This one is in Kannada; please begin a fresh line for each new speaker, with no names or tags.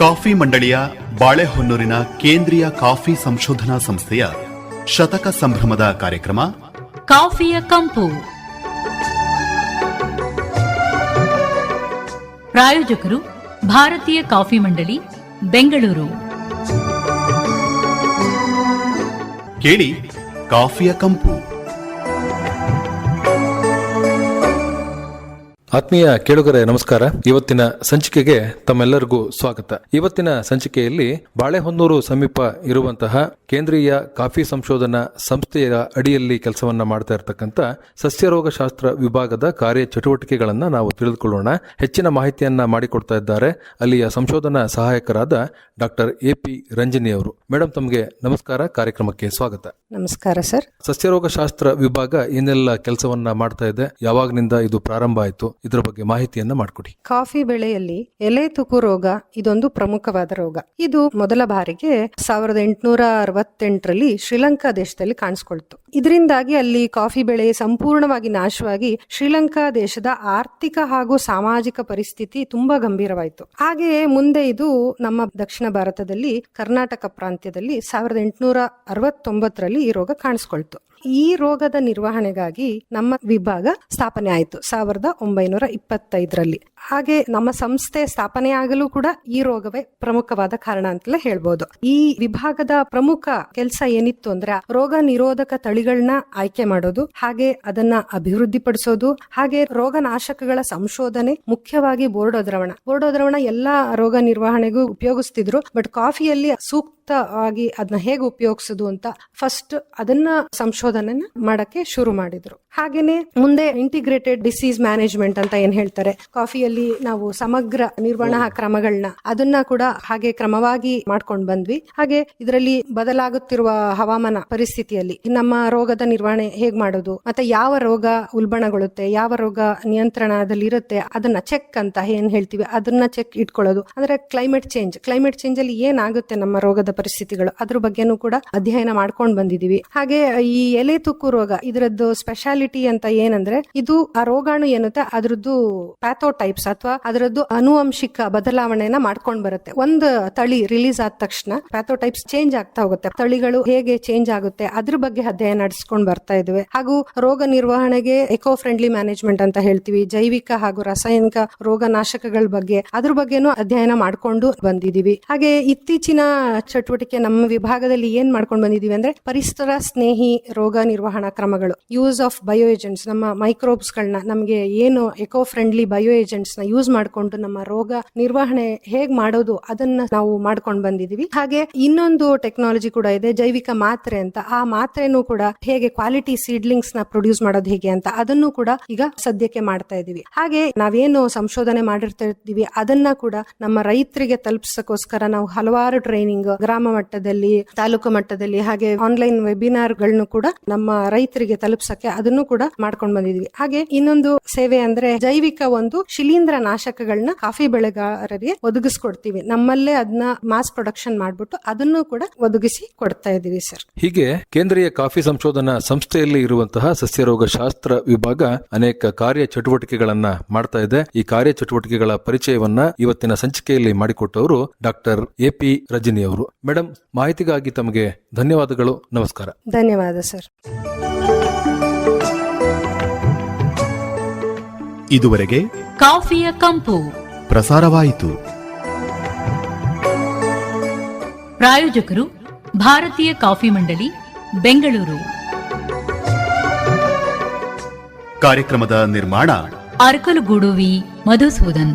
ಕಾಫಿ ಮಂಡಳಿಯ ಬಾಳೆಹೊನ್ನೂರಿನ ಕೇಂದ್ರೀಯ ಕಾಫಿ ಸಂಶೋಧನಾ ಸಂಸ್ಥೆಯ ಶತಕ ಸಂಭ್ರಮದ ಕಾರ್ಯಕ್ರಮ
ಕಾಫಿಯ ಕಂಪು. ಪ್ರಾಯೋಜಕರು ಭಾರತೀಯ ಕಾಫಿ ಮಂಡಳಿ, ಬೆಂಗಳೂರು.
ಕೇಳಿ ಕಾಫಿಯ ಕಂಪು.
ಆತ್ಮೀಯ ಕೇಳುಗರೆ ನಮಸ್ಕಾರ. ಇವತ್ತಿನ ಸಂಚಿಕೆಗೆ ತಮ್ಮೆಲ್ಲರಿಗೂ ಸ್ವಾಗತ. ಇವತ್ತಿನ ಸಂಚಿಕೆಯಲ್ಲಿ ಬಾಳೆಹೊನ್ನೂರು ಸಮೀಪ ಇರುವಂತಹ ಕೇಂದ್ರೀಯ ಕಾಫಿ ಸಂಶೋಧನಾ ಸಂಸ್ಥೆಯ ಅಡಿಯಲ್ಲಿ ಕೆಲಸವನ್ನ ಮಾಡ್ತಾ ಇರತಕ್ಕಂಥ ಸಸ್ಯರೋಗಶಾಸ್ತ್ರ ವಿಭಾಗದ ಕಾರ್ಯ ಚಟುವಟಿಕೆಗಳನ್ನ ನಾವು ತಿಳಿದುಕೊಳ್ಳೋಣ. ಹೆಚ್ಚಿನ ಮಾಹಿತಿಯನ್ನ ಮಾಡಿಕೊಡ್ತಾ ಇದ್ದಾರೆ ಅಲ್ಲಿಯ ಸಂಶೋಧನಾ ಸಹಾಯಕರಾದ ಡಾಕ್ಟರ್ ಎಪಿ ರಂಜನಿ ಅವರು. ಮೇಡಮ್, ತಮಗೆ ನಮಸ್ಕಾರ, ಕಾರ್ಯಕ್ರಮಕ್ಕೆ ಸ್ವಾಗತ.
ನಮಸ್ಕಾರ ಸರ್.
ಸಸ್ಯರೋಗಶಾಸ್ತ್ರ ವಿಭಾಗ ಏನೆಲ್ಲ ಕೆಲಸವನ್ನ ಮಾಡ್ತಾ ಇದೆ, ಯಾವಾಗನಿಂದ ಇದು ಪ್ರಾರಂಭ ಆಯಿತು, ಇದರ ಬಗ್ಗೆ ಮಾಹಿತಿಯನ್ನ ಮಾಡಿಕೊಡಿ.
ಕಾಫಿ ಬೆಳೆಯಲ್ಲಿ ಎಲೆ ತುಕ್ಕು ರೋಗ ಇದೊಂದು ಪ್ರಮುಖವಾದ ರೋಗ. ಇದು ಮೊದಲ ಬಾರಿಗೆ 1868ರಲ್ಲಿ ಶ್ರೀಲಂಕಾ ದೇಶದಲ್ಲಿ ಕಾಣಿಸ್ಕೊಳ್ತು. ಇದರಿಂದಾಗಿ ಅಲ್ಲಿ ಕಾಫಿ ಬೆಳೆ ಸಂಪೂರ್ಣವಾಗಿ ನಾಶವಾಗಿ ಶ್ರೀಲಂಕಾ ದೇಶದ ಆರ್ಥಿಕ ಹಾಗೂ ಸಾಮಾಜಿಕ ಪರಿಸ್ಥಿತಿ ತುಂಬಾ ಗಂಭೀರವಾಯಿತು. ಹಾಗೆಯೇ ಮುಂದೆ ಇದು ನಮ್ಮ ದಕ್ಷಿಣ ಭಾರತದಲ್ಲಿ ಕರ್ನಾಟಕ ಪ್ರಾಂತ್ಯದಲ್ಲಿ 1869ರಲ್ಲಿ ಈ ರೋಗ ಕಾಣಿಸ್ಕೊಳ್ತು. ಈ ರೋಗದ ನಿರ್ವಹಣೆಗಾಗಿ ನಮ್ಮ ವಿಭಾಗ ಸ್ಥಾಪನೆ ಆಯಿತು 1925ರಲ್ಲಿ. ಹಾಗೆ ನಮ್ಮ ಸಂಸ್ಥೆ ಸ್ಥಾಪನೆ ಆಗಲು ಕೂಡ ಈ ರೋಗವೇ ಪ್ರಮುಖವಾದ ಕಾರಣ ಅಂತಲೇ ಹೇಳ್ಬೋದು. ಈ ವಿಭಾಗದ ಪ್ರಮುಖ ಕೆಲಸ ಏನಿತ್ತು ಅಂದ್ರೆ ರೋಗ ನಿರೋಧಕ ತಳಿಗಳನ್ನ ಆಯ್ಕೆ ಮಾಡೋದು, ಹಾಗೆ ಅದನ್ನ ಅಭಿವೃದ್ಧಿಪಡಿಸೋದು, ಹಾಗೆ ರೋಗನಾಶಕಗಳ ಸಂಶೋಧನೆ, ಮುಖ್ಯವಾಗಿ ಬೋರ್ಡೋ ದ್ರಾವಣ ಎಲ್ಲಾ ರೋಗ ನಿರ್ವಹಣೆಗೂ ಉಪಯೋಗಿಸ್ತಿದ್ರು. ಬಟ್ ಕಾಫಿಯಲ್ಲಿ ಸೂಕ್ತವಾಗಿ ಅದನ್ನ ಹೇಗೆ ಉಪಯೋಗಿಸೋದು ಅಂತ ಫಸ್ಟ್ ಅದನ್ನ ಸಂಶೋಧನೆ ಮಾಡಕ್ಕೆ ಶುರು ಮಾಡಿದ್ರು. ಹಾಗೇನೆ ಮುಂದೆ ಇಂಟಿಗ್ರೇಟೆಡ್ ಡಿಸೀಸ್ ಮ್ಯಾನೇಜ್ಮೆಂಟ್ ಅಂತ ಏನ್ ಹೇಳ್ತಾರೆ, ಕಾಫಿಯಲ್ಲಿ ನಾವು ಸಮಗ್ರ ನಿರ್ವಹಣಾ ಕ್ರಮಗಳನ್ನ ಅದನ್ನ ಕೂಡ ಹಾಗೆ ಕ್ರಮವಾಗಿ ಮಾಡ್ಕೊಂಡು ಬಂದ್ವಿ. ಹಾಗೆ ಇದರಲ್ಲಿ ಬದಲಾಗುತ್ತಿರುವ ಹವಾಮಾನ ಪರಿಸ್ಥಿತಿಯಲ್ಲಿ ನಮ್ಮ ರೋಗದ ನಿರ್ವಹಣೆ ಹೇಗ್ ಮಾಡೋದು, ಮತ್ತೆ ಯಾವ ರೋಗ ಉಲ್ಬಣಗೊಳ್ಳುತ್ತೆ, ಯಾವ ರೋಗ ನಿಯಂತ್ರಣದಲ್ಲಿ ಇರುತ್ತೆ, ಅದನ್ನ ಚೆಕ್ ಅಂತ ಏನ್ ಹೇಳ್ತೀವಿ ಅದನ್ನ ಚೆಕ್ ಇಟ್ಕೊಳ್ಳೋದು. ಅಂದ್ರೆ ಕ್ಲೈಮೇಟ್ ಚೇಂಜ್ ಅಲ್ಲಿ ಏನಾಗುತ್ತೆ ನಮ್ಮ ರೋಗದ ಪರಿಸ್ಥಿತಿಗಳು, ಅದ್ರ ಬಗ್ಗೆನೂ ಕೂಡ ಅಧ್ಯಯನ ಮಾಡ್ಕೊಂಡು ಬಂದಿದೀವಿ. ಹಾಗೆ ಈ ಎಲೆ ತುಕ್ಕು ರೋಗ ಇದರದ್ದು ಸ್ಪೆಷಾಲಿಟಿ ಅಂತ ಏನಂದ್ರೆ ಇದು ಆ ರೋಗಾಣು ಏನುತ್ತೆ ಅದ್ರದ್ದು ಪ್ಯಾಥೋಟೈಪ್ಸ್ ಅಥವಾ ಅದರದ್ದು ಆನುವಂಶಿಕ ಬದಲಾವಣೆನ ಮಾಡ್ಕೊಂಡ್ ಬರುತ್ತೆ. ಒಂದು ತಳಿ ರಿಲೀಸ್ ಆದ ತಕ್ಷಣ ಪ್ಯಾಥೋಟೈಪ್ಸ್ ಚೇಂಜ್ ಆಗ್ತಾ ಹೋಗುತ್ತೆ. ತಳಿಗಳು ಹೇಗೆ ಚೇಂಜ್ ಆಗುತ್ತೆ ಅದ್ರ ಬಗ್ಗೆ ಅಧ್ಯಯನ ನಡೆಸ್ಕೊಂಡು ಬರ್ತಾ ಇದ್ವಿ. ಹಾಗೂ ರೋಗ ನಿರ್ವಹಣೆಗೆ ಎಕೋ ಫ್ರೆಂಡ್ಲಿ ಮ್ಯಾನೇಜ್ಮೆಂಟ್ ಅಂತ ಹೇಳ್ತೀವಿ, ಜೈವಿಕ ಹಾಗೂ ರಾಸಾಯನಿಕ ರೋಗನಾಶಕಗಳ ಬಗ್ಗೆ ಅದ್ರ ಬಗ್ಗೆನೂ ಅಧ್ಯಯನ ಮಾಡ್ಕೊಂಡು ಬಂದಿದೀವಿ. ಹಾಗೆ ಇತ್ತೀಚಿನ ಚಟುವಟಿಕೆ ನಮ್ಮ ವಿಭಾಗದಲ್ಲಿ ಏನ್ ಮಾಡ್ಕೊಂಡು ಬಂದಿದೀವಿ ಅಂದ್ರೆ ಪರಿಸರ ಸ್ನೇಹಿ ರೋಗ ನಿರ್ವಹಣಾ ಕ್ರಮಗಳು, ಯೂಸ್ ಆಫ್ ಬಯೋ ಏಜೆಂಟ್ಸ್, ನಮ್ಮ ಮೈಕ್ರೋಬ್ಸ್ ಗಳನ್ನ ನಮಗೆ ಏನು ಎಕೋ ಫ್ರೆಂಡ್ಲಿ ಬಯೋ ಏಜೆಂಟ್ಸ್ ನ ಯೂಸ್ ಮಾಡ್ಕೊಂಡು ನಮ್ಮ ರೋಗ ನಿರ್ವಹಣೆ ಹೇಗ್ ಮಾಡೋದು ಅದನ್ನ ನಾವು ಮಾಡ್ಕೊಂಡು ಬಂದಿದೀವಿ. ಹಾಗೆ ಇನ್ನೊಂದು ಟೆಕ್ನಾಲಜಿ ಕೂಡ ಇದೆ, ಜೈವಿಕ ಮಾತ್ರೆ ಅಂತ. ಆ ಮಾತ್ರೆನೂ ಕೂಡ ಹೇಗೆ ಕ್ವಾಲಿಟಿ ಸೀಡ್ಲಿಂಗ್ಸ್ ನ ಪ್ರೊಡ್ಯೂಸ್ ಮಾಡೋದು ಹೇಗೆ ಅಂತ ಅದನ್ನು ಕೂಡ ಈಗ ಸದ್ಯಕ್ಕೆ ಮಾಡ್ತಾ ಇದೀವಿ. ಹಾಗೆ ನಾವೇನು ಸಂಶೋಧನೆ ಮಾಡಿರ್ತಾ ಇದ್ದೀವಿ ಅದನ್ನ ಕೂಡ ನಮ್ಮ ರೈತರಿಗೆ ತಲುಪಿಸೋಕೋಸ್ಕರ ನಾವು ಹಲವಾರು ಟ್ರೈನಿಂಗ್ ಗ್ರಾಮ ಮಟ್ಟದಲ್ಲಿ, ತಾಲೂಕು ಮಟ್ಟದಲ್ಲಿ, ಹಾಗೆ ಆನ್ಲೈನ್ ವೆಬಿನಾರ್ ಗಳನ್ನು ಕೂಡ ನಮ್ಮ ರೈತರಿಗೆ ತಲುಪಿಸಕ್ಕೆ ಅದನ್ನು ಕೂಡ ಮಾಡ್ಕೊಂಡು ಬಂದಿದ್ವಿ. ಹಾಗೆ ಇನ್ನೊಂದು ಸೇವೆ ಅಂದ್ರೆ ಜೈವಿಕ ಒಂದು ಶಿಲೀಂಧ್ರ ನಾಶಕಗಳನ್ನ ಕಾಫಿ ಬೆಳೆಗಾರರಿಗೆ ಒದಗಿಸ್ಕೊಡ್ತೀವಿ. ನಮ್ಮಲ್ಲೇ ಅದನ್ನ ಮಾಸ್ ಪ್ರೊಡಕ್ಷನ್ ಮಾಡ್ಬಿಟ್ಟು ಅದನ್ನು ಕೂಡ ಒದಗಿಸಿ ಕೊಡ್ತಾ ಇದೀವಿ ಸರ್.
ಹೀಗೆ ಕೇಂದ್ರೀಯ ಕಾಫಿ ಸಂಶೋಧನಾ ಸಂಸ್ಥೆಯಲ್ಲಿ ಇರುವಂತಹ ಸಸ್ಯರೋಗ ಶಾಸ್ತ್ರ ವಿಭಾಗ ಅನೇಕ ಕಾರ್ಯ ಚಟುವಟಿಕೆಗಳನ್ನ ಮಾಡ್ತಾ ಇದೆ. ಈ ಕಾರ್ಯ ಚಟುವಟಿಕೆಗಳ ಪರಿಚಯವನ್ನ ಇವತ್ತಿನ ಸಂಚಿಕೆಯಲ್ಲಿ ಮಾಡಿಕೊಟ್ಟವರು ಡಾಕ್ಟರ್ ಎಪಿ ರಂಜನಿ ಅವರು. ಮೇಡಮ್, ಮಾಹಿತಿಗಾಗಿ ತಮಗೆ ಧನ್ಯವಾದಗಳು. ನಮಸ್ಕಾರ.
ಧನ್ಯವಾದ ಸರ್.
ಇದುವರೆಗೆ
ಕಾಫಿಯ ಕಂಪು
ಪ್ರಸಾರವಾಯಿತು.
ಪ್ರಾಯೋಜಕರು ಭಾರತೀಯ ಕಾಫಿ ಮಂಡಳಿ, ಬೆಂಗಳೂರು.
ಕಾರ್ಯಕ್ರಮದ ನಿರ್ಮಾಣ
ಅರಕಲಗೂಡು ವಿ ಮಧುಸೂದನ್.